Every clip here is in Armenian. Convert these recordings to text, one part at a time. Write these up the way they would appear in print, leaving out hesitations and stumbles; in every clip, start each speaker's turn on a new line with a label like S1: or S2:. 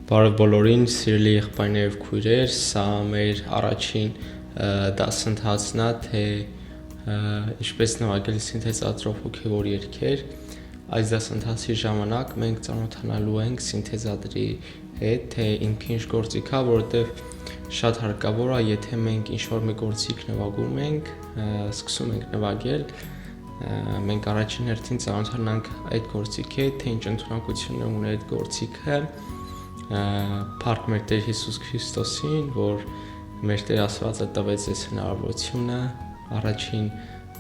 S1: Բարև բոլորին, սիրելի եղբայրներ և քույրեր, սա մեր առաջին դասընթացն է, թե ինչպես նվագել սինթեզատորով հոգևոր երգեր։ Այս դասընթացի ժամանակ մենք ծանոթանալու ենք սինթեզատորի հետ, թե ինքը ինչ գործիք է, որովհետև շատ հարկավոր է, եթե մենք ինչ-որ մի գործիք նվագում ենք, սկսում ենք նվագել, մենք առաջին հերթին ծանոթանանք այդ գործիքի հետ, թե ինչ ընդունակություն ունի այդ գործիքը, Փառք մեր Տեր Հիսուս Քրիստոսին, որ մեր Տեր Աստվածը տվեց այս հնարավորությունը առաջին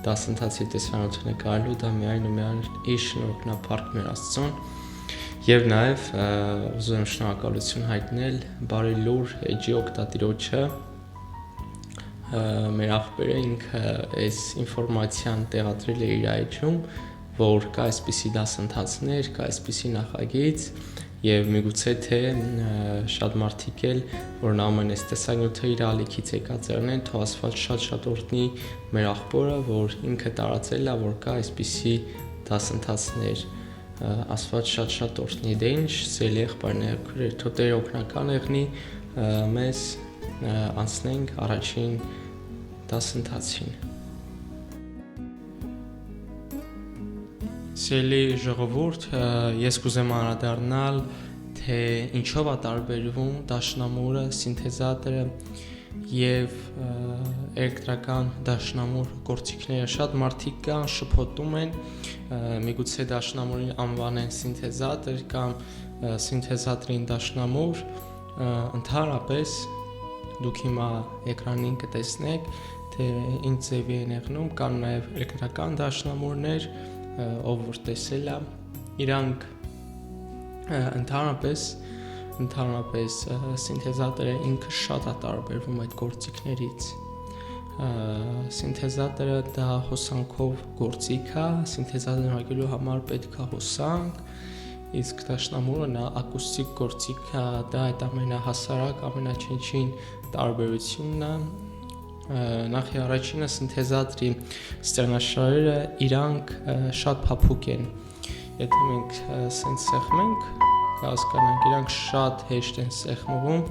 S1: դասընթացի տեսանյութը նկարելու, դա միայն ու միայն իր շնորհքն է, փառք մեր Աստծուն, եւ նաեւ ուզում եմ շնորհակալություն հայտնել բարի լուր Էջի օգտատիրոջը, մեր աղբերը ինքը այս ինֆորմացիան տեղադրել է իր այջում, որ կա այսպիսի դասընթացներ, կա այսպիսի նախագիծ Եվ միգուցե թե շատ մարդիկ էլ, որ ամեն այս տեսանյութը իր ալիքից եկածերն են, թող Աստված շատ օրհնի մեր աղբորը, որ ինքը տարածել է, որ կա այսպիսի դասընթացներ, Աստված շատ օրհնի, դե ինչ սիրելի եղբայրներ, քույրեր, թող Տերը օգնական եղնի մեզ անցնենք առաջին դասընթացին։ Սիրելի ժողովուրդ, ես կուզեմ անդրադառնալ, թե ինչով է տարբերվում դաշնամուրը, սինթեզատորը եւ էլեկտրական դաշնամուր գործիքները։ Շատ մարդիկ կան, շփոթում են, միգուցե դաշնամուրին անվանեն սինթեզատոր կամ սինթեզատորին դաշնամուր, ընդհանրապես դուք հիմա էկրանին կտեսնեք, թե ինչ ձևի են եղնում, կան նաեւ էլեկտրական դաշնամուրներ, ով որ տեսել է, իրանք ընդհանրապես սինթեզատորը ինքը շատ է տարբերվում այդ գործիքներից։ Սինթեզատորը դա հոսանքով գործիք է, սինթեզատորը նվագելու համար պետք է հոսանք, իսկ դաշնամուրը նա ակուստիկ գործիք է, դա այդ ամենահասարակ, ամենաչնչին տարբերությունն է։ Նախ եւ առաջինը սինթեզատորի ստեղնաշարերը իրանք շատ փափուկ են։ Եթե մենք սենց սեղմենք, կհասկանանք, իրանք շատ հեշտ են սեղմվում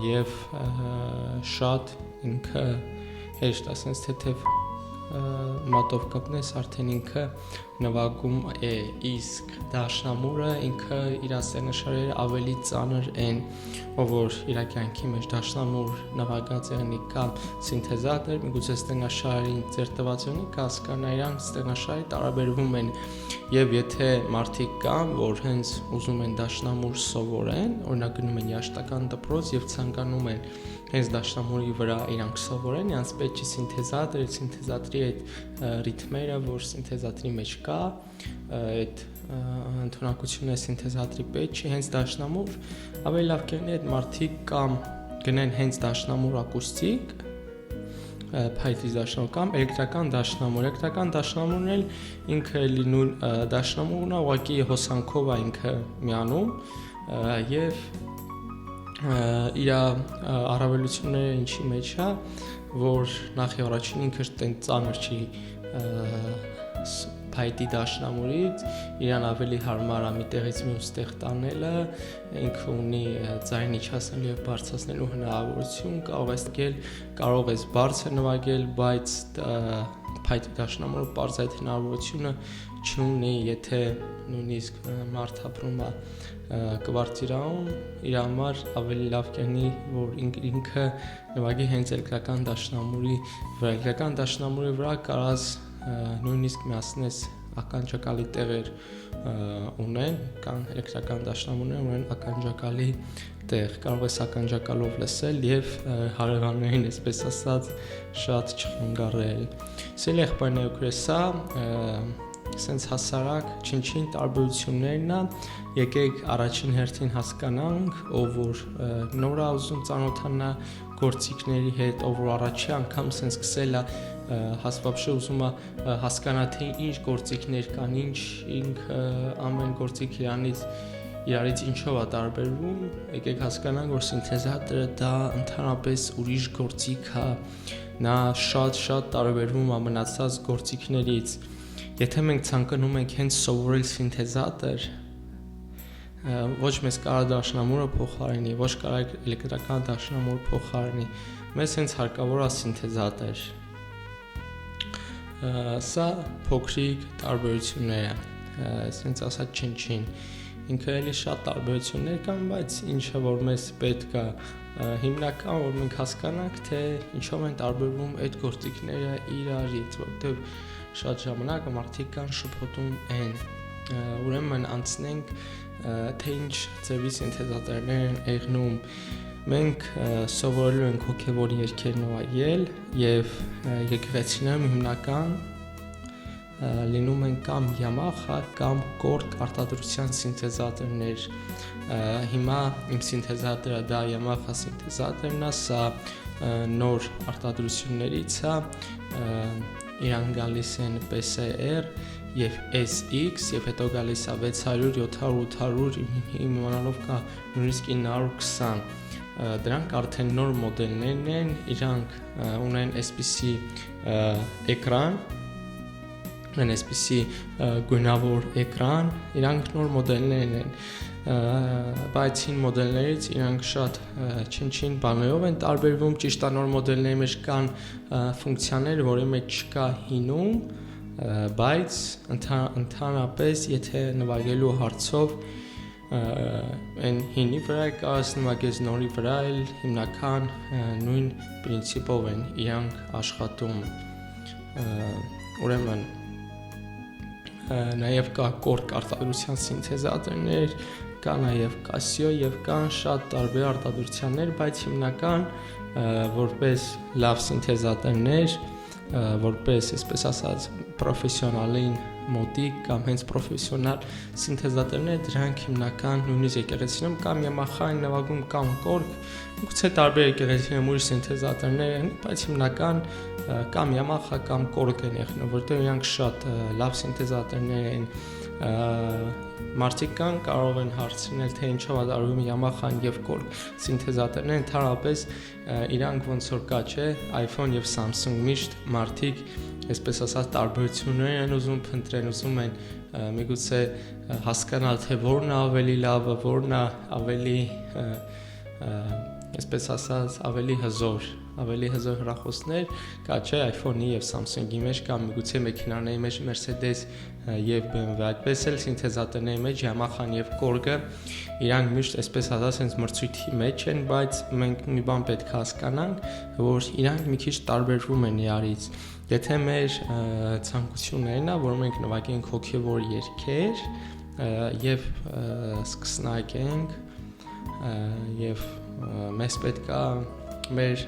S1: եւ շատ ինքը հեշտ է, սենց թեթև մատով կպնես, արդեն ինքը նվագում է, իսկ դաշնամուրը ինքը իր ստեղնաշարերը ավելի ծանր են, ով որ իր կյանքի մեջ դաշնամուր նվագած եղնի կամ սինթեզատոր, միգուցե ստեղնաշարին ձեր տվածյոնի կհասկանա, իրանք ստեղնաշարի տարբերվում են եւ եթե մարդիկ կան, որ հենց ուզում են դաշնամուր սովորեն, օրինակ գնում են երաժշտական դպրոց եւ ցանկանում են հենց դաշնամուրի վրա իրանք սովորեն, իրանք պետք է սինթեզատորի այդ ռիթմերը, որ սինթեզատորի մեջ կա, այդ ընդունակությունը սինթեզատորի պետք չի, հենց դաշնամուր, ավելի լավ կլինի այդ մարդիկ կամ գնեն հենց դաշնամուր ակուստիկ, փայտի դաշնամուր կամ էլեկտրական դաշնամուրն էլ ինքը լինում դաշնամուրն է, ուղղակի հոսանքով է ինքը միանում եւ իր առավելությունները ինչի մեջ է, որ նախ եւ առաջին ինքը ծանր չի փայտի դաշնամուրից, իրան ավելի հարմար է մի տեղից մյուս տեղ տանելը, ինքը ունի ձայն իջացնելու եւ բարձրացնելու հնարավորություն, կարող ես բարձր նվագել, բայց փայտի դաշնամուրը բարձր այդ հնարավորությունը չունի, եթե նույնիսկ մարդ ապրում է կվարտիրայում, իր համար ավելի լավ կլինի, որ ինքը նվագի հենց էլեկտրական դաշնամուրի վրա կարաս նույնիսկ միացնես ականջակալի տեղեր ունեն, կան էլեկտրական դաշնամուրներ ունեն ականջակալի տեղ, կարող ես ականջակալով լսել եւ հարևաններին, այսպես ասած, շատ չխնգարել։ Սիրելի եղբայրներ, քրեսա, սենց հասարակ չնչին տարբերություններն է, եկեք առաջին հերթին հասկանանք, ով որ նոր է ուզում ծանոթանա գործիքների հետ, ով որ առաջի անգամ սենց սկսել է հասվաբշե ուզում է հասկանա թե ինչ գործիքներ կան, ամեն գործիք իրարից ինչով է տարբերվում, եկեք հասկանանք, որ սինթեզատորը դա ընդհանրապես ուրիշ գործիք է, նա շատ տարբերվում է մնացած գործիքներից։ Եթե մենք ցանկանում ենք հենց սովորել սինթեզատոր, ոչ մեզ կարա դաշնամուրը փոխարինի, ոչ կարա էլեկտրական դաշնամուրը փոխարինի, մեզ հենց հարկավոր է սինթեզատոր։ Սա փոքրիկ տարբերություններ է, ասենց ասած չին, ինքը էլի շատ տարբերություններ կան, բայց ինչը որ մեզ պետք է հիմնական որ մենք հասկանանք, թե ինչով են տարբերվում այդ գործիքները իրարից, որտեղ շատ ժամանակ մարդիկ կան շփոթում են, ուրեմն անցնենք թե ինչ ձևի սինթեզատորներ են եղնում։ Մենք սովորելու ենք հոգևոր երգեր նվագել եւ եկեղեցիներում հիմնական լինում են կամ Yamaha կամ Korg արտադրության սինթեզատորներ։ Հիմա իմ սինթեզատորը դա Yamaha սինթեզատորն է, սա նոր արտադրություններից է, իրան գալիս են PCR եւ SX եւ հետո գալիս է 600, 700, 800, իմանալով կա նույնիսկ 920։ Դրանք արդեն նոր մոդելներն են, իրանք ունեն այսպիսի էկրան, ունեն այսպիսի գույնավոր էկրան, իրանք նոր մոդելներն են, բայց հին մոդելներից իրանք շատ չին բաներով են տարբերվում, ճիշտ է նոր մոդելների մեջ կան ֆունկցիաներ, որի մեջ չկա հինում, բայց ընդհանրապես եթե նվագելու հարցով այն հինի վրա կարաս նվագես նորի վրա էլ հիմնական նույն պրինցիպով են իրանք աշխատում, ուրեմն նաև կա Korg արտադրության սինթեզատորներ, կա նաև Casio եւ կան շատ տարբեր արտադրություններ, բայց հիմնական որպես լավ սինթեզատորներ, որպես այսպես ասած պրոֆեսիոնալին մոտիկ կամ հենց պրոֆեսիոնալ սինթեզատորներ, դրանք հիմնական նույնիսկ եկեղեցիներում կամ Yamaha-ին նվագում կամ Korg, գուցե տարբեր եկեղեցիներում ուրիշ սինթեզատորներ են, բայց հիմնական կամ Yamaha կամ Korg են եղնում, որտեղ իրանք շատ լավ սինթեզատորներ են։ Մարդիկ կան կարող են հարցնել, թե ինչով է տարբերվում Yamaha-ն եւ Korg սինթեզատորները, ընդհանրապես իրանք ոնց որ կա, չէ, iPhone եւ Samsung միշտ մարդիկ այսպես ասած տարբերություններ են ուզում փնտրեն, ուզում են միգուցե հասկանալ, թե որն է ավելի լավը, որն է ավելի այսպես ասած ավելի հզոր հեռախոսներ, կա չէ iPhone-ի եւ Samsung-ի մեջ կամ միգուցե մեքենաների մեջ Mercedes եւ BMW, այդպես էլ սինթեզատորների մեջ Yamaha-ն եւ Korg-ը իրանք միշտ այսպես ասած հենց մրցույթի մեջ են, բայց մենք մի բան պետք է հասկանանք, որ իրանք մի քիչ տարբերվում են իրարից։ Եթե մեր ցանկություններն է, որ մենք նվագենք հոգևոր երգեր եւ սկսնակենք եւ մեզ պետք է մեր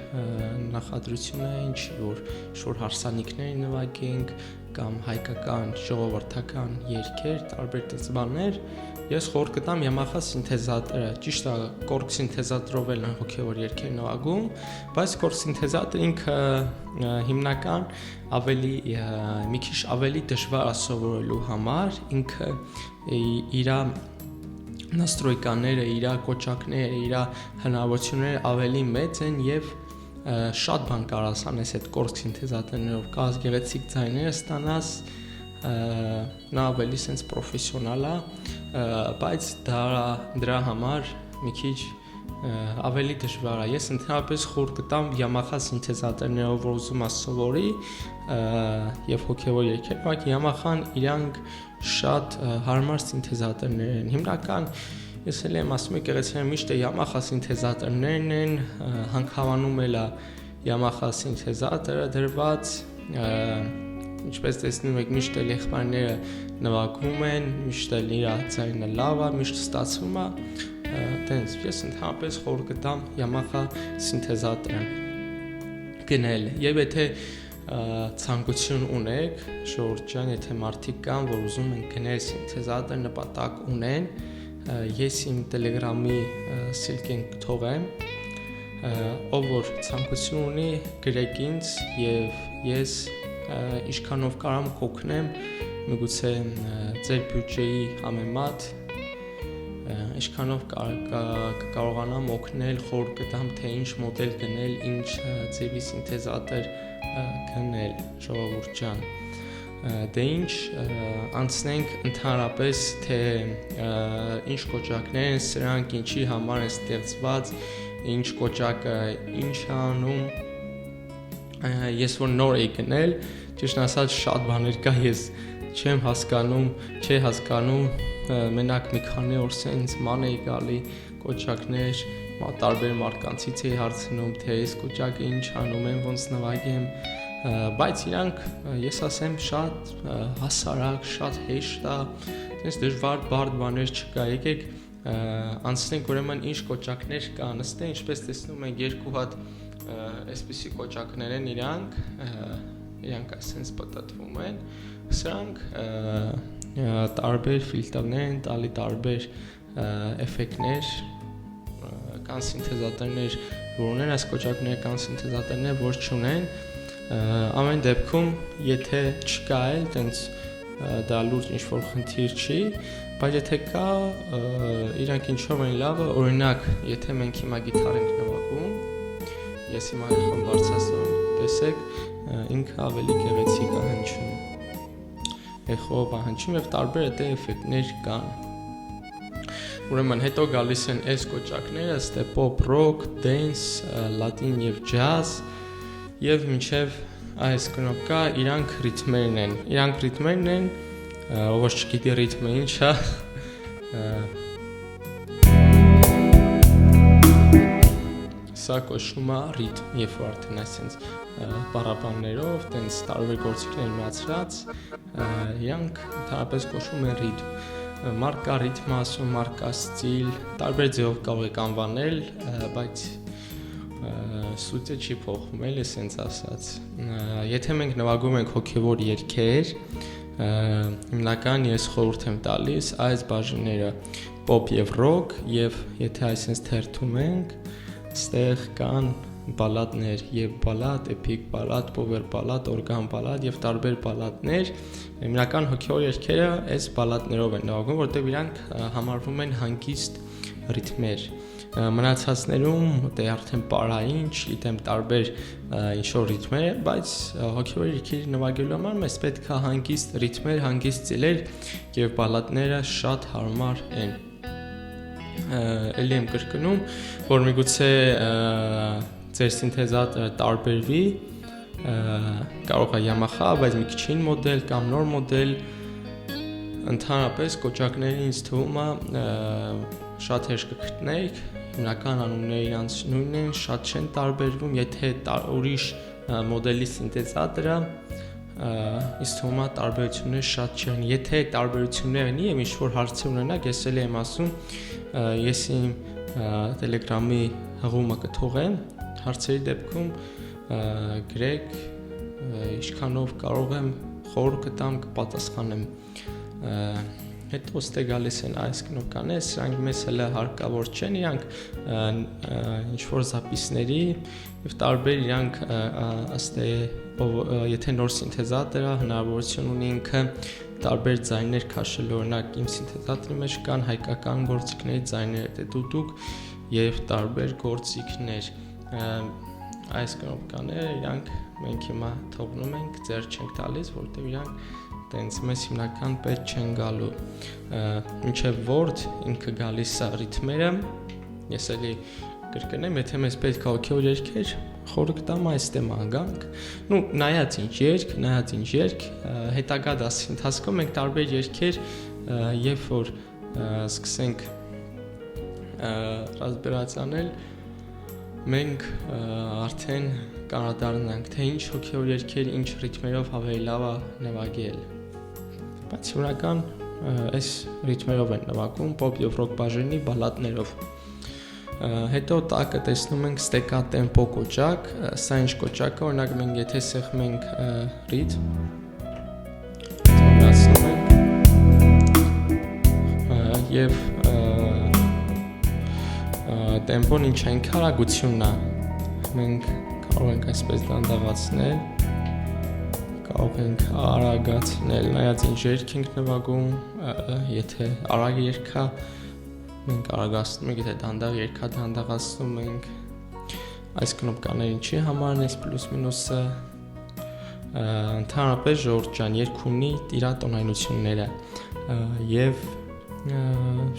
S1: նախադրությունը ինչի որ հարսանիքներ նվագենք կամ հայկական ժողովրդական երգեր, տարբեր ծծմբաներ, ես խորհուրդ կտամ Yamaha սինթեզատորը, ճիշտ է, Korg սինթեզատորով էլ հոգևոր երգեր նվագում, բայց Korg սինթեզատորը ինքը հիմնական ավելի մի քիչ ավելի դժվար է սովորելու համար, ինքը իր настройկաները, իր կոճակները, իր հնարավորությունները ավելի մեծ են եւ շատ բան կարաս անես այդ Korg սինթեզատորներով, կա գեղեցիկ ձայներ ստանաս, նա ավելի sense պրոֆեսիոնալ է, բայց դրա համար մի քիչ ավելի դժվար է։ Ես ընդհանրապես խորհուրդ կտամ Yamaha սինթեզատորներով, որ ուզում ես սովորի եւ հոգեվոր երգեր, բայց Yamaha-ն իրանք շատ հարմար սինթեզատորներ են։ Հիմնական ես էլ եմ ասում եկեղեցիները միշտ Yamaha սինթեզատորներն են, հանքավանում էլ է Yamaha սինթեզատորը դրված, ինչպես տեսնում եք միշտ էլ եղբայրները նվագում են, միշտ էլ իր ձայնը լավ է, միշտ ստացվում է, տենց ես ընդհանրապես խորհուրդ կտամ Yamaha սինթեզատորը գնել եւ եթե ցանկություն ունեք, շուրջան, եթե մարդիկ կան, որ ուզում են գնել սինթեզատոր, նպատակ ունեն, ես իմ Telegram-ի սիլքին կթողեմ, ով որ ցանկություն ունի, գրեք ինձ եւ ես ինչքանով կարամ կօգնեմ, միգուցե ձեր բյուջեի համեմատ ինչքանով կարողանամ օգնել, խորհուրդ կտամ, թե ինչ մոդել գնել, ինչ ձևի սինթեզատոր գնել, ժողովուրդ ջան։ Դե ինչ անցնենք ընդհանրապես թե ինչ կոճակներ են սրանք, ինչի համար են ստեղծված, ինչ կոճակը ինչ է անում։ Ես որ նոր եի գնել, ճիշտ ասած շատ բաներ կա, ես չեմ հասկանում, մենակ մի քանի օր սենց ման էի գալի կոճակներ, տարբեր մարկանցից էի հարցնում, թե այս կոճակը ինչ անում եմ, ոնց նվագեմ, բայց իրանք ես ասեմ շատ հասարակ, շատ հեշտ է, սենց դժվար բարդ բաներ չկա, եկեք անցնենք ուրեմն ինչ կոճակներ կան, ըստե ինչպես տեսնում ենք երկու հատ այսպիսի կոճակներ են իրանք այսպես պատտվում են, սրանք տարբեր ֆիլտրներ են տալի, տարբեր էֆեկտներ, կան սինթեզատորներ, որ ունեն այս կոճակները, կան սինթեզատորներ, որ չունեն, ամեն դեպքում եթե չկա էլ, տենց դա լուրջ ինչ-որ խնդիր չի, բայց եթե կա, իրանք ինչով են լավը, օրինակ, եթե մենք հիմա գիտար ենք նվագում, ես հիմա եղում բարձրացնում, տեսեք, ինքը ավելի գեղեցիկ է հնչում, էխով է հնչում և տարբեր էտե էֆեկտներ կան, ուրեմն հետո գալիս են այս կոճակները, ստե պոպ, ռոք, դենս, լատին և ջազ, և մինչև այս կնոպկա իրանք ռիթմերն են, ով որ չգիտի ռիթմը ինչ է, սա կոչվում է ռիթմ, երբ որ արդեն այսպես բառաբաններով, տենց տարբեր գործիքներ միացրած, իրանք ընդհանրապես կոչվում են ռիթմ, մարդ կա ռիթմ ասում, մարդ կա ստիլ, տարբեր ձևով կարող եք անվանել, բայց սուտը չի փոխում, էլի սենց ասած, եթե մենք նվագում ենք հոգևոր երգեր, հիմնական ես խորհուրդ եմ տալիս այս բաժինները պոպ և ռոք և եթե այսպես թերթում ենք, ստեղ կան բալադներ և բալադ, էպիկ բալադ, պովեր բալադ, օրգան բալադ և տարբեր բալադներ, հիմնական հոգևոր երգերը այս բալադներով են նվագում, որտեղ իրանք համարվում են հանգիստ ռիթմեր, մնացածներում դե արդեն պարային, չգիտեմ տարբեր ինչ-որ ռիթմեր, բայց հոգևոր երգերի նվագելու համար մեզ պետք է հանգիստ ռիթմեր, հանգիստ ծիլեր և բալադները շատ հարմար են։ Էլի եմ կրկնում, որ միգուցե ձեր սինթեզատորը տարբերվի, կարող է Yamaha, բայց մի քիչ հին մոդել կամ նոր մոդել, ընդհանրապես կոճակները ինձ թվում է շատ հեշտ կգտնեք, հիմնական անունները իրանց նույնն են, շատ չեն տարբերվում, եթե ուրիշ մոդելի սինթեզատոր է, ինձ թվում է տարբերությունները շատ չեն, եթե տարբերություններ ունի և ինչ-որ հարցեր ունենաք, ես էլ եմ ասում, ես իմ Telegram-ի հղումը կթողեմ, հարցերի դեպքում գրեք, ինչքանով կարող եմ խորհուրդ կտամ, կպատասխանեմ, հետո ստե գալիս են այս կնոպկաներ, սրանք մեզ հələ հարկավոր չեն, իրանք ինչ-որ զապիսների և տարբեր իրանք աստե, եթե նոր սինթեզատոր է, հնարավորություն ունի ինքը տարբեր ձայներ քաշել, օրինակ իմ սինթեզատորի մեջ կան հայկական գործիքների ձայներ, դուդուկ և տարբեր գործիքներ, այս կնոպկաները իրանք մենք հիմա թողնում ենք, ձեռ չենք տալիս, որտեղ իրանք տենց մեզ հիմնական պետք չեն գալու, մինչև որդ ինքը գալիս է ռիթմերը, ես էլի կրկնեմ, եթե մեզ պետք է հոգևոր երգեր, խորհուրդ կտամ այս տեման գանք, նայած ինչ երգ, հետագա դասի ընթացքում մենք տարբեր երգեր, երբ որ սկսենք ռասբերացանել, մենք արդեն կանադառնանք, թե ինչ հոգևոր երգեր, ինչ ռիթմերով ավելի լավ է նվագել, բայց հիմնական այս ռիթմերով են նվագում, պոպ և ռոք բաժինի բալադներով, հետո տակը տեսնում ենք ստեկա տեմպո կոճակ, սա ինչ կոճակ է, օրինակ մենք եթե սեղմում ենք ռիթմ, թողնացնում ենք և տեմպոն ինչ է, ինքը արագությունն է, մենք կարող ենք այսպես դանդաղացնել, կարող ենք արագացնել, նայած ինչ երգ ենք նվագում, եթե արագ երգ է, մենք արագացնում ենք, եթե դանդաղ երգ է, դանդաղացնում ենք, այս կնոպկաները ինչի համար են այս պլյուս մինուսը, Ընդհանրապես Ժորժ ջան երգ ունի իր տոնայնությունները եւ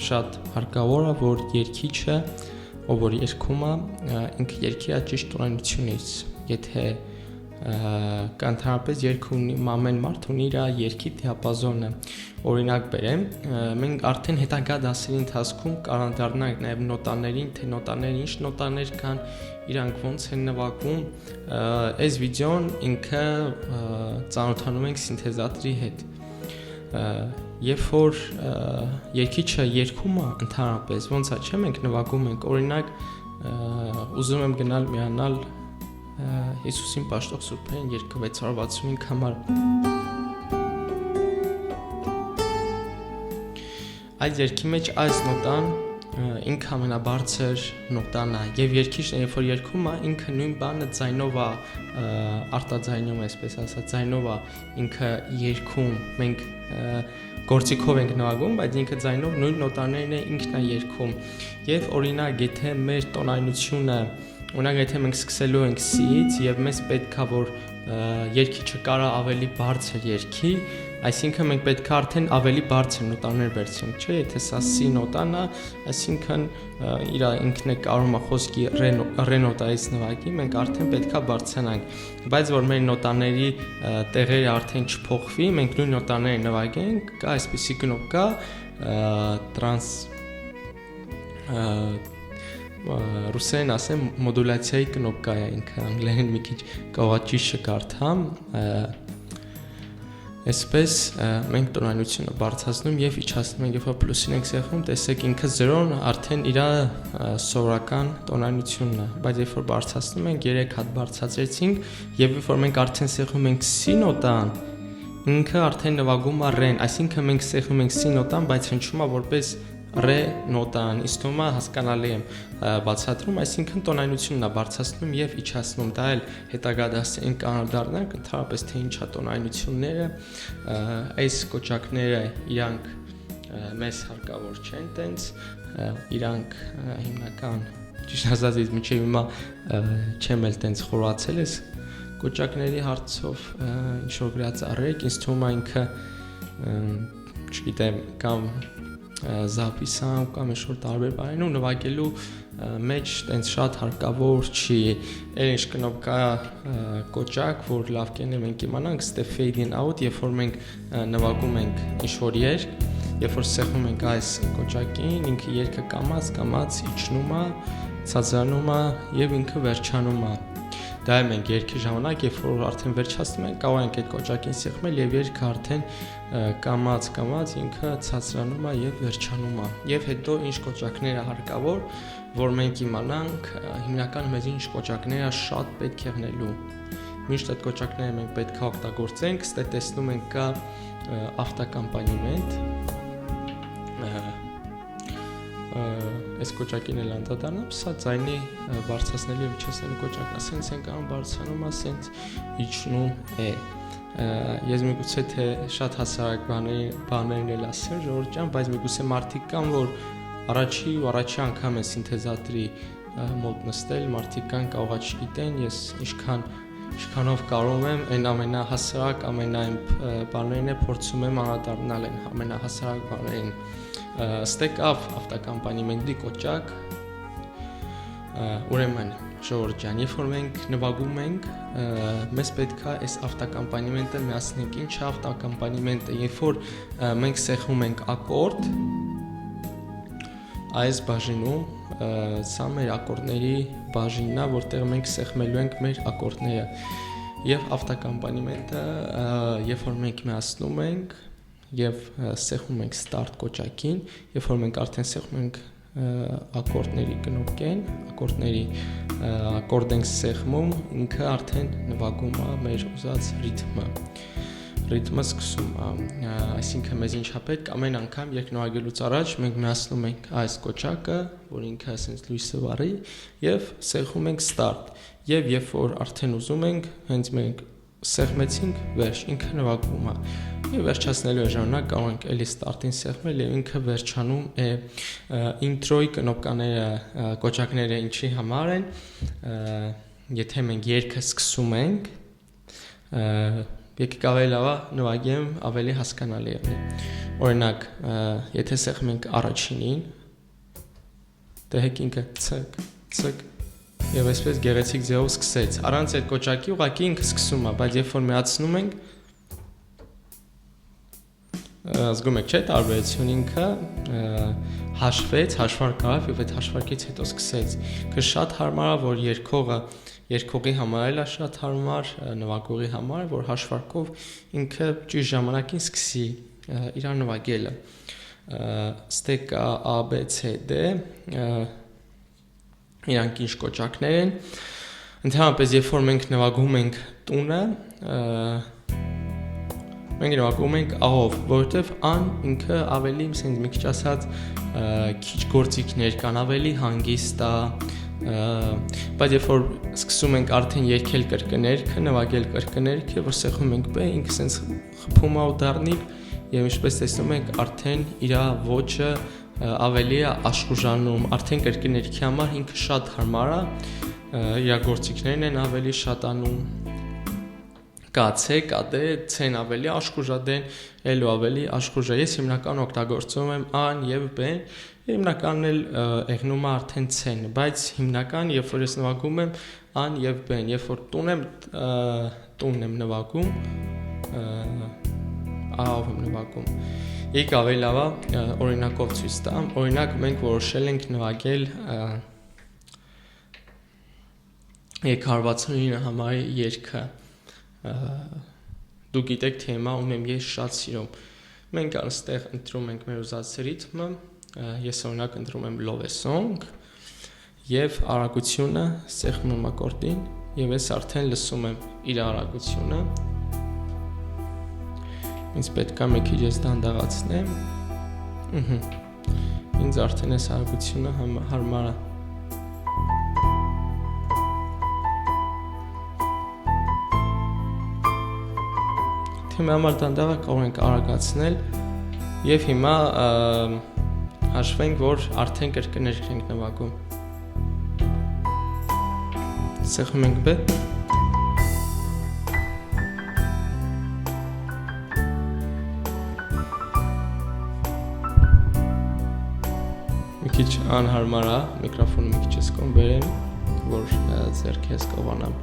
S1: շատ հարկավոր է որ երգիչը ով որ երգում է ինքը երգի է ճիշտ տոնայնությունից եթե Կանթարապես երգ ունի ամեն մարդ ունի իր երգի դիապազոնը օրինակ բերեմ մենք արդեն հետագա դասերի ընթացքում կանանդառնանք նաև նոտաներին թե նոտաները ինչ նոտաներ կան իրանք ոնց են նվագում այս վիդեոն ինքը ծանոթանում ենք սինթեզատորի հետ երբ որ երգիչը երգում է ընդհանրապես ոնց է չէ մենք նվագում ենք օրինակ ուզում եմ գնալ միանալ Հիսուսին պաշտող Սուրբերեն երգը 665 համար Այդ երգի մեջ այս նոտան ինքը ամենաբարձր նոտան է եւ երգիչն երբ որ երգում է ինքը նույն բանը ձայնով է արտաձայնում այսպես ասած ձայնով է ինքը երգում մենք գործիքով ենք նվագում բայց ինքը ձայնով նույն նոտաներն է ինքն է երգում եւ օրինակ եթե մեր տոնայնությունը Օրինակ եթե մենք սկսելու ենք C-ից եւ մեզ պետքա որ երգիչը կարա ավելի բարձր երգի, այսինքն մենք պետքա արդեն ավելի բարձր նոտաներ վերցնենք, չէ՞, եթե սա C նոտան է, այսինքն իր ինքն է կարում է խոսքի ռե նոտայից նվագի, մենք արդեն պետքա բարձրանանք, բայց որ մեր նոտաների տեղերը արդեն չփոխվի, մենք նույն նոտաները նվագենք, կա այսպիսի կնոպկա տրանս Ռուսերեն ասեմ մոդուլյացիայի կնոպկա է ինքը անգլերեն մի քիչ կողաճի շկարդամ Այսպես մենք տոնայնությունը բարձրացնում եւ իջացնում ենք երբ որ պլյուսին ենք սեղմում տեսեք ինքը 0-ն արդեն իր սովորական տոնայնությունն է բայց երբ որ բարձրացնում ենք 3 հատ բարձրացրեցինք եւ երբ որ մենք արդեն սեղմում ենք C նոտան ինքը արդեն նվագում է ռեն այսինքն մենք սեղմում ենք C նոտան բայց հնչում է որպես ռե նոտան, իսկ թվում է հասկանալի եմ բացատրում, այսինքն տոնայնությունն է բարձրացնում եւ իջացնում, դա էլ հետագա դասերին կանանդառնանք, ընդհանրապես թե ինչա տոնայնությունները, այս կոճակները իրանք մեզ հարկավոր չեն տենց, իրանք հիմնական ճիշտ ասած ես մինչեւ հիմա չեմ էլ տենց խորացել ես կոճակների հարցով ինչ որ գրած առեք, ինձ թվում է ինքը չգիտեմ կամ զապիսան կամ ինչ-որ տարբեր բաներ ու նվագելու մեջ տենց շատ հարկավոր չի էլ ինչ կնոպկա կոճակ որ լավ կենը մենք իմանանք step fade in out երբ որ մենք նվագում ենք ինչ-որ երգ երբ որ սեղմում ենք այս կոճակին ինքը երգը կամած իջնում է ցածրանում է եւ ինքը վերջանում է դա է մենք երգի ժամանակ երբ որ արդեն վերջացնում ենք կարող ենք այդ կոճակին սեղմել եւ երգը արդեն կամած ինքը ցածրանում է եւ վերջանում է եւ հետո ինչ կոճակներ է հարկավոր որ մենք իմանանք հիմնականում մեզ ինչ կոճակներ է շատ պետք է գնելու միշտ այդ կոճակները մենք պետք է օգտագործենք ստե տեսնում ենք կա ավտոակոմպանիմենտ այս կոճակին էլ անդադառնամ սա ձայնի բարձրացնելու եւ իջեցնելու կոճակն է սենց են անում բարձրանում է սենց իջնում է ես միգուցե թե շատ հասարակ բաներն էլ ասեմ Ժորժ ջան բայց միգուցե մարդիկ կան որ առաջի անգամ են սինթեզատորի մոտ նստել մարդիկ կան կարող չգիտեն ես ինչքանով կարող եմ այն ամենահասարակ ամենայն բաներն է փորձում եմ անդրադառնալ այն ամենահասարակ բաներին ստեկավ ավտոակոմպանիմենտի կոճակ ուրեմն Ժորժ ջան երբ որ մենք նվագում ենք մեզ պետք է այս ավտոակոմպանիմենտը միացնենք ինչ է ավտոակոմպանիմենտը երբ որ մենք սեղմում ենք ակորդ այս բաժինում սա մեր ակորդների բաժինն է որտեղ մենք սեղմելու ենք մեր ակորդները եւ ավտոակոմպանիմենտը երբ որ մենք միացնում ենք եւ սեղմում ենք start կոճակին երբ որ մենք արդեն սեղմում ենք ակորդների կնոպկեն ակորդների ակորդ ենք սեղմում ինքը արդեն նվագում է մեր ուզած ռիթմը սկսում է այսինքն մեզ ինչա պետք ամեն անգամ երբ նվագելուց առաջ մենք միացնում ենք այս կոճակը որ ինքը ասենց լույսը վառի եւ սեղմում ենք start եւ երբ որ արդեն ուզում ենք հենց մենք սեղմեցինք վերջ ինքը նվագում է եւ վերջացնելու ժամանակ կարող ենք էլի start-ին սեղմել եւ ինքը վերջանում է ինտրոյի կնոպկաները կոճակները ինչի համար են եթե մենք երգը սկսում ենք եկեք ավելի լավ նվագեմ, ավելի հասկանալի է։ Օրինակ, եթե սեղմում ենք առաջինին, դեհեք ինքը ցկ, ցկ, եւ այսպես գեղեցիկ ձևով սկսեց։ Առանց այդ կոճակի ուղղակի ինքը սկսում է, բայց երբ որ միացնում ենք, զգում եք, չէ՞, տարբերություն ինքը հաշվեց, հաշվարկ արավ եւ այդ հաշվարկից հետո սկսեց։ Ինքը շատ հարմար է, որ երկողի համար էլ է շատ հարմար, նվագողի համար, որ հաշվարկով ինքը ճիշտ ժամանակին սկսի իր նվագելը։ Ստեկ A, B, C, D իրանք ինչ կոճակներ են։ Ընդհանրապես, երբ որ մենք նվագում ենք տունը, մենք նվագում ենք A-ով, որովհետև A-ն ինքը ավելի, ասենք մի քիչ ասած, քիչ գործիքներ կան, ավելի հանգիստ է, բայց երբ որ սկսում ենք արդեն երգել կրկներքը, նվագել կրկներքը, որ սեղմում ենք B, ինքը սենց խփում է ու դառնիկ, եւ ինչպես տեսնում եք, արդեն իր ոճը ավելի է աշխուժանում, արդեն կրկներքի համար ինքը շատ հարմար է, իր գործիքներն են ավելի շատանում։ Կա C, կա D, C-ն ավելի աշխուժադեն, L-ը ավելի աշխուժա։ Ես հիմնական օգտագործում եմ A-ն եւ B-ն, հիմնականն էլ եղնում է արդեն C-ն, բայց հիմնական, երբ որ ես նվագում եմ A-ն եւ B-ն, երբ որ տունն եմ նվագում, A-ով եմ նվագում։ Եկեք ավելի լավ օրինակով ցույց տամ։ Օրինակ մենք որոշել ենք նվագել Եկ-169 համարի երգը։ Դու գիտեք թե հիմա ում եմ ես շատ սիրում։ Մենք այստեղ ընտրում ենք մեր ուզած ռիթմը, ես օրինակ ընտրում եմ Love Song եւ արագությունը սեղմում եմ ակորդին եւ ես արդեն լսում եմ իր արագությունը։ Ինձ պետք է մի քիչ ես դանդաղացնեմ։ Ինձ արդեն այս արագությունը հարմար է։ Հիմա համար դանդաղ կարող ենք արագացնել եւ հիմա հաշվենք, որ արդեն կրկներք ենք նվագում։ Սեղմում ենք B։ Մի քիչ անհարմար է, միկրոֆոնը մի քիչ ես կողմ բերեմ, որ ձեռքերս կարողանամ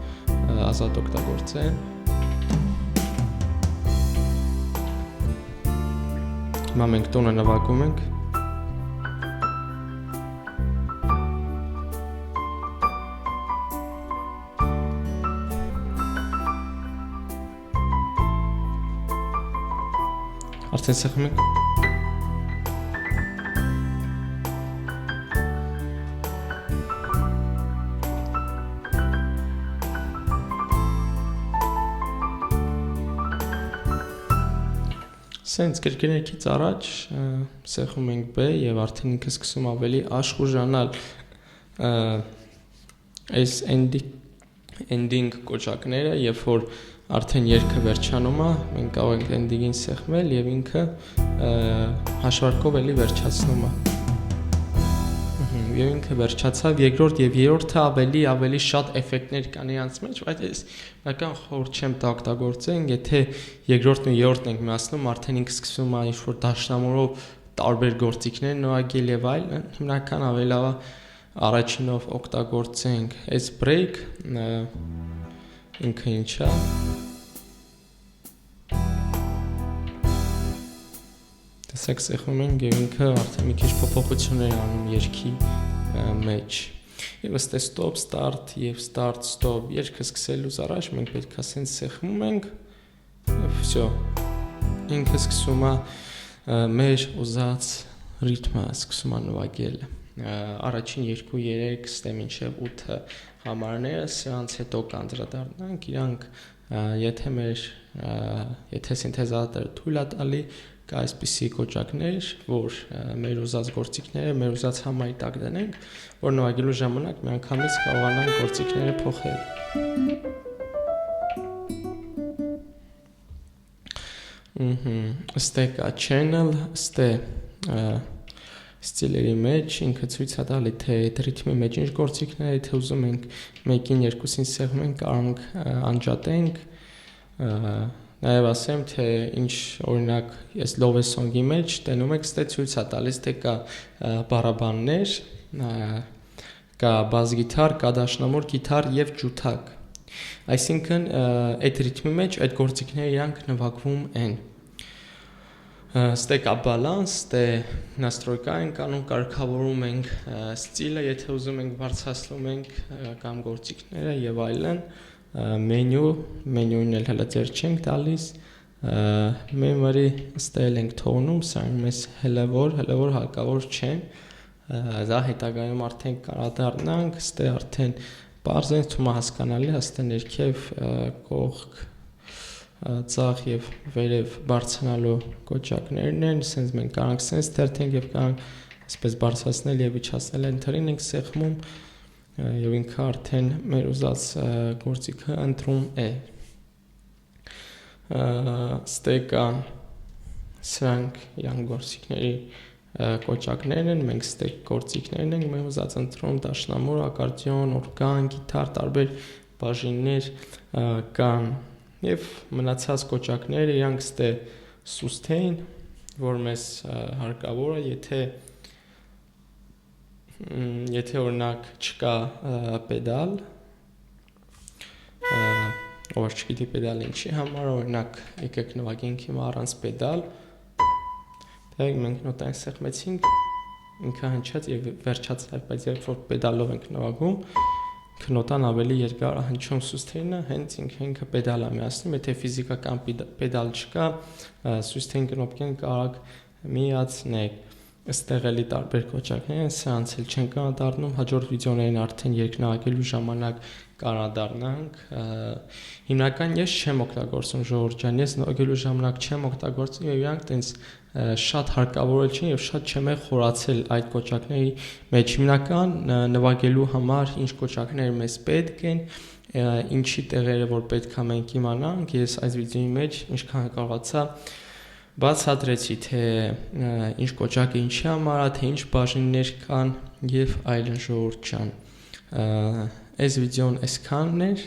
S1: ազատ օգտագործել։ Հիմա մենք տոնը նվագում ենք։ Արդեն սեղմում ենք։ Սենց կրկներքից առաջ սեղմում ենք B եւ արդեն ինքը սկսում ավելի աշխուժանալ այս ending կոճակները, երբ որ արդեն երգը վերջանում է, մենք կարող ենք ending-ին սեղմել եւ ինքը հաշվարկով էլի վերջացնում է։ Եվ ինքը վերջացավ, երկրորդ եւ երրորդը ավելի շատ էֆեկտներ կան իրանց մեջ, բայց ես նական խորհուրդ չեմ տա օգտագործենք, եթե երկրորդն ու երրորդն ենք միացնում, արդեն ինքը սկսում է ինչ-որ դաշնամուրով տարբեր գործիքներ նվագել եւ այլն, հիմնական ավելի լավ առաջինով օգտագործենք այս break, ինքը ինչ է։ Տեսեք, սեղմում ենք եւ ինքը արդեն մի քիչ փոփոխություններ անում երգի մեջ։ Եվ ըստ stop, start եւ start, stop երգը սկսելուց առաջ մենք պետք է ասենք սեղմում ենք եւ всё։ Ինքը սկսում է մեր ուզած ռիթմը սկսում է նվագել։ Առաջին 2-3 ստե մինչև 8 համարները, սրանց հետո կանդրադառնանք իրանք, եթե սինթեզատորը թույլ է տալի, կա այսպիսի կոճակներ, որ մեր ուզած գործիքները, մեր ուզած համարի տակ դնենք, որ նվագելու ժամանակ միանգամից կարողանանք գործիքները փոխել։ Ստե կա channel, ստե ստիլերի մեջ, ինքը ցույց է տալի, թե ռիթմի մեջ ինչ գործիքներ, եթե ուզում ենք մեկին երկուսին սեղմենք, կարող ենք անջատենք, Նաև ասեմ, թե ինչ օրինակ այս Love Song-ի մեջ տենում եք, ստե ցույց է տալիս, թե կա բառաբաններ, կա բաս գիտար, կա դաշնամուր գիտար եւ ջութակ։ Այսինքն այդ ռիթմի մեջ այդ գործիքները իրանք նվագվում են։ Ստե կա բալանս, ստե настройка ենք անում, կարգավորում ենք ստիլը, եթե ուզում ենք բարձրացնում ենք կամ գործիքները եւ այլն։ Մենյուն էլ հələ ձեր չենք տալիս, memory ստել ենք թողնում, սա մեզ հելևոր հարկավոր չէ։ Դա հետագայում արդեն կարադառնանք, ստե արդեն բարձր թվում հասկանալի, հստե ներքև կողք ծաղ եւ վերև բարձրանալու կոճակներն են, sense մենք կարող sense թերթենք եւ կարող այսպես բարձրացնել եւ իջացնել ընտրին ենք սեղմում եւ ինքը արդեն մեր ուզած գործիքը ընտրում է։ Ստեկա սրանք իրան գործիքների կոճակներն են, մենք ստեկ գործիքներն ենք, մենք ուզած ընտրում դաշնամուր, ակարդեոն, օրգան, գիտար, տարբեր բաժիններ կան եւ մնացած կոճակները իրանք ստե sustain, որ մեզ հարկավոր է, եթե օրինակ չկա պեդալ, ով չգիտի պեդալ ինչի համար, օրինակ եկեք նվագենք հիմա առանց պեդալ, դե մենք նոտային սեղմեցինք, ինքը հնչած եւ վերջացավ, բայց երբ որ պեդալով ենք նվագում, նոտան ավելի երկար հնչում sustain-ը, հենց ինքը պեդալ է միացնում, եթե ֆիզիկական պեդալ չկա, sustain կնոպկեն կարող միացնեք։ Այստեղ էլի տարբեր կոճակներ են, սրանց էլ չեն կանադառնում, հաջորդ վիդեոներին արդեն երկնահագելու ժամանակ կանադառնանք։ Հիմնական ես չեմ օգտագործում ժողովուրդ ջան, ես նվագելու ժամանակ չեմ օգտագործում եւ իրանք տենց շատ հարկավոր չեն եւ շատ չեմ խորացել այդ կոճակների մեջ։ Հիմնական նվագելու համար ինչ կոճակներ մեզ պետք են, ինչի տեղերը որ պետք է մենք իմանանք, ես այս վիդեոյի մեջ ինչքան կարողացա բացատրեցի, թե ինչ կոճակը ինչի համար է, թե ինչ բաժիններ կան եւ այլն ժողովուրդ ջան։ Այս վիդեոն այսքանն էր։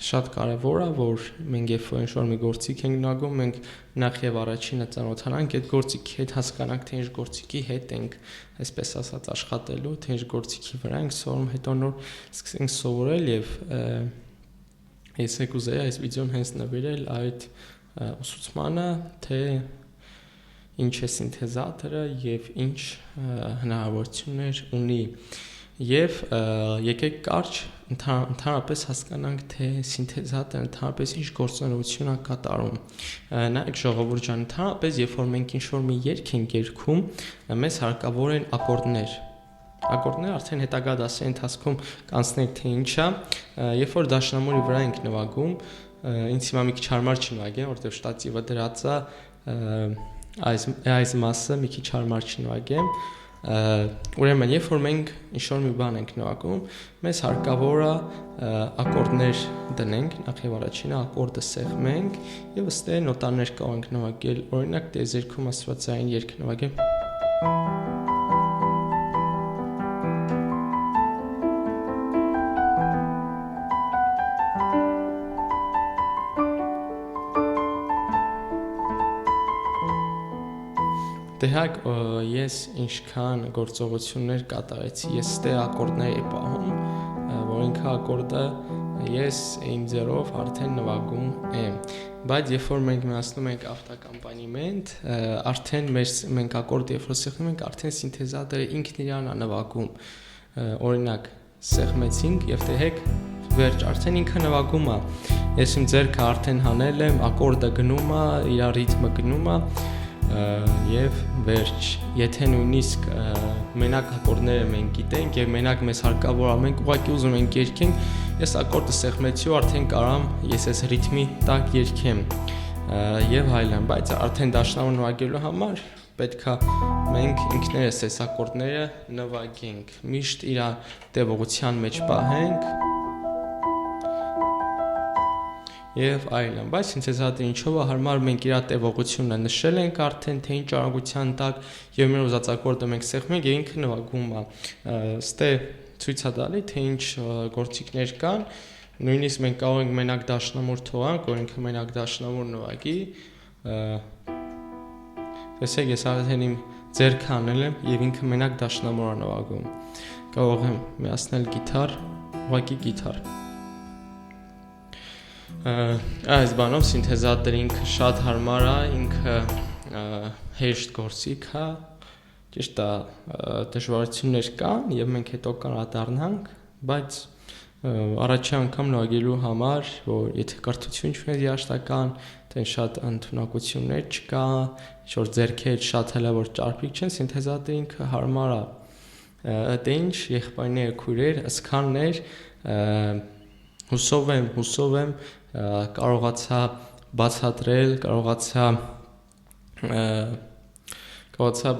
S1: Շատ կարևոր է, որ մենք երբ որ ինչ-որ մի գործիք ենք նվագում, մենք նախ եւ առաջինը ծանոթանանք այդ գործիքի հետ, հասկանանք, թե ինչ գործիքի հետ ենք, այսպես ասած, աշխատելու, թե ինչ գործիքի վրա ենք սովորում, հետո նոր սկսենք սովորել եւ ես եկուզեի այս վիդեոն հենց նվիրել այդ ուսուցմանը, թե ինչ է սինթեզատորը եւ ինչ հնարավորություններ ունի եւ եկեք կարճ ընդհանրապես հասկանանք, թե սինթեզատորը ընդհանրապես ինչ գործունեություն է կատարում։ Նայեք ժողովուրդ ջան, ընդհանրապես երբ որ մենք ինչ-որ մի երգ ենք երգում, մեզ հարկավոր են ակորդներ։ Ակորդները արդեն հետագա դասերի ընթացքում կանցնենք, թե ինչ է, երբ որ դաշնամուրի վրա ենք նվագում, ինձ հիմա մի քիչ հարմար չնվագեմ, որովհետև շտատիվը դրած է, այս մասը մի քիչ հարմար չնվագեմ։ Ուրեմն, երբ որ մենք ինչ-որ մի բան ենք նվագում, մեզ հարկավոր է ակորդներ դնենք, նախ եւ առաջինը ակորդը սեղմենք եւ ըստե նոտաներ կարող ենք նվագել, օրինակ տեզերքում աստվածային երգ նվագեմ։ Դեհակ ես ինչքան գործողություններ կատարեցի, ես ստե ակորդներ եմ պահում, որ ինքը ակորդը ես իմ ձեռով արդեն նվագում եմ, բայց երբ որ մենք միացնում ենք ավտոակոմպանիմենտ, արդեն մենք ակորդ երբ որ սեղմում ենք, արդեն սինթեզատորը ինքն իրան է նվագում, օրինակ սեղմեցինք եւ դեհեք վերջ, արդեն ինքը նվագում է, ես իմ ձեռքը արդեն հանել եմ, ակորդը գնում է, իր ռիթմը գնում է եւ վերջ, եթե նույնիսկ մենակ ակորդները մենք գիտենք եւ մենակ մեզ հարկավոր է, մենք ուղղակի ուզում ենք երգենք, ես ակորդը սեղմեցի ու արդեն կարամ ես այս ռիթմի տակ երգեմ եւ այլն, բայց արդեն դաշնամուր նվագելու համար պետքա մենք ինքներս այս ակորդները նվագենք, միշտ իր տևողության մեջ պահենք եւ այլն, բայց սինթեզատորը ինչով է հարմար, մենք իր տևողությունը նշել ենք արդեն, թե ինչ արագության տակ եւ մեր ուզած ակորդը մենք սեղմում ենք եւ ինքը նվագում է։ Ստե ցույց է տալի, թե ինչ գործիքներ կան, Նույնիսկ մենք կարող ենք մենակ դաշնամուր թողանք, որ ինքը մենակ դաշնամուր նվագի, տեսեք, ես արդեն իմ ձեռքը անել եմ եւ ինքը մենակ դաշնամուր է նվագում։ Կարող եմ միացնել գիտար, ուղղակի գիտար։ Այս բանով սինթեզատորը ինքը շատ հարմար է, ինքը հեշտ գործիք է, ճիշտ է, դժվարություններ կան եւ մենք հետո կանդառնանք, բայց առաջի անգամ նվագելու համար, որ եթե կրթություն չունես երաժշտական, դեն շատ ընդունակություններ չկա, ինչ-որ ձեռքեր շատ հələ որ ճարպիկ չեն, սինթեզատորը ինքը հարմար է։ Դե ինչ, եղբայրներ, քույրեր, ըսքաններ, հուսով եմ կարողացա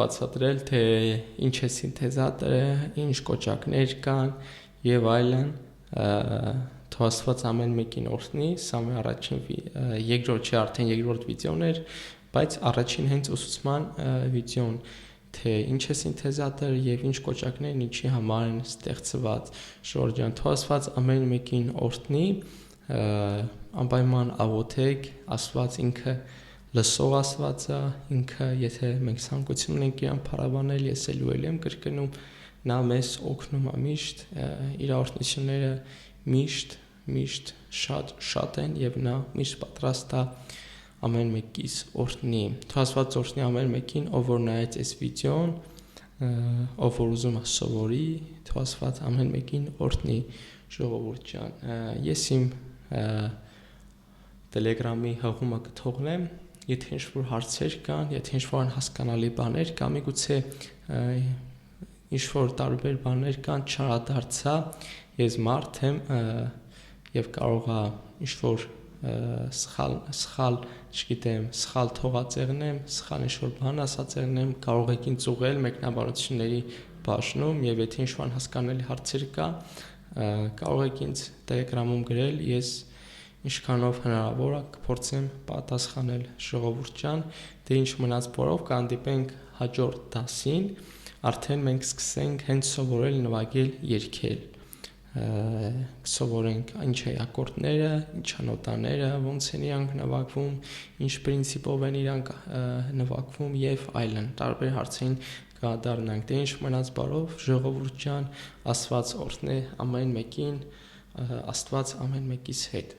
S1: բացատրել, թե ինչ է սինթեզատորը, ինչ կոճակներ կան եւ այլն, թող Աստված ամեն մեկին օրհնի, սա մեր առաջին երկրորդ չէ, արդեն երկրորդ վիդեոն էր, բայց առաջին հենց ուսուցման վիդեոն, թե ինչ է սինթեզատորը եւ ինչ կոճակներն ինչի համար են ստեղծված։ Շորջան, թող Աստված ամեն մեկին օրհնի, անպայման աղոթեք, Աստված ինքը լսող Աստված է, ինքը եթե մենք ցանկություն ունենք իրան փառաբանել, ես էլ եմ կրկնում, նա մեզ օգնում է միշտ, իր օրհնությունները միշտ շատ են եւ նա միշտ պատրաստ է ամեն մեկից օրհնի։ Թող Աստված օրհնի ամեն մեկին, ով որ նայեց այս վիդեոն, ով որ ուզում է սովորի, թող Աստված ամեն մեկին օրհնի, ժողովուրդ ջան։ Ես իմ Telegram-ի հղումը կթողնեմ, եթե ինչ-որ հարցեր կան, եթե ինչ-որ անհասկանալի բաներ կա, միգուցե ինչ-որ տարբեր բաներ կան, չարադարձա, ես մարդ եմ եւ կարող է ինչ-որ սխալ, չգիտեմ, սխալ թողածեղնեմ, սխալ ինչ-որ բան ասածեղնեմ, կարող եք ինձ ուղղել մեկնաբանությունների բաժնում եւ եթե ինչ-որ անհասկանալի հարցեր կա, կարող եք ինձ Telegram-ում գրել, ես ինչքանով հնարավոր է կփորձեմ պատասխանել ժողովուրդ ջան, դե ինչ մնաց բորով կհանդիպենք հաջորդ դասին, արդեն մենք սկսենք հենց սովորել նվագել երգել, սովորենք ինչ է ակորդները, ինչ է նոտաները, ոնց են իրանք նվագվում, ինչ պրինցիպով են իրանք նվագվում եւ այլն, տարբեր հարցերին կդառնանք, դե ինչ մնաց բորով ժողովուրդ ջան, Աստված օրհնի ամեն մեկին, Աստված ամեն մեկիս հետ